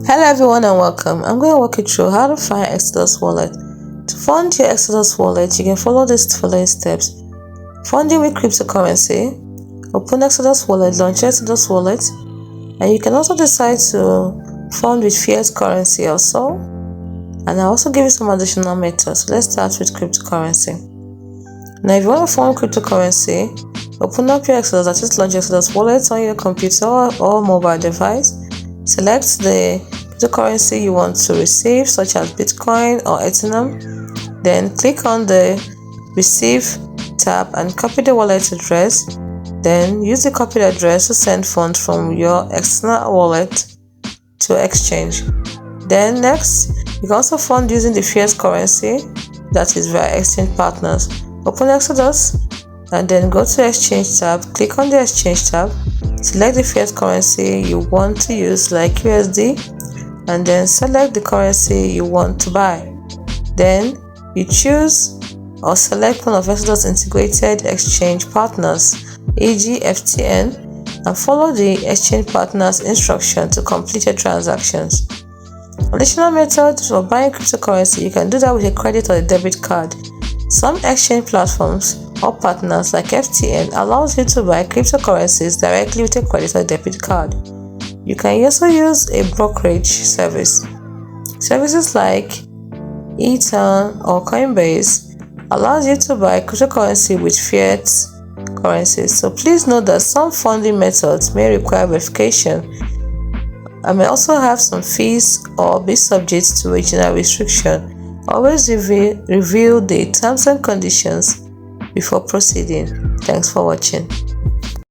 Hello everyone and welcome. I'm going to walk you through how to find Exodus wallet. To fund your Exodus wallet, you can follow these following steps. Funding with cryptocurrency. Open Exodus wallet, launch Exodus wallet, and you can also decide to fund with fiat currency also. And I'll also give you some additional methods. So let's start with cryptocurrency. Now if you want to fund cryptocurrency, open up your Exodus, that is launch Exodus wallet on your computer or mobile device. Select the cryptocurrency you want to receive, such as Bitcoin or Ethereum. Then click on the Receive tab and copy the wallet address. Then use the copied address to send funds from your external wallet to exchange. Then next, you can also fund using the fiat currency, that is via exchange partners. Open Exodus and then go to Exchange tab. Click on the Exchange tab. Select the fiat currency you want to use, like USD, and then select the currency you want to buy. Then you choose or select one of Exodus integrated exchange partners, e.g. FTN, and follow the exchange partner's instruction to complete your transactions. Additional methods for buying cryptocurrency, you can do that with a credit or a debit card. Some exchange platforms or partners like FTN allows you to buy cryptocurrencies directly with a credit or debit card. You can also use a brokerage service. Services like eTurn or Coinbase allows you to buy cryptocurrency with fiat currencies. So please note that some funding methods may require verification and may also have some fees or be subject to original restriction. Always review the terms and conditions before proceeding. Thanks for watching.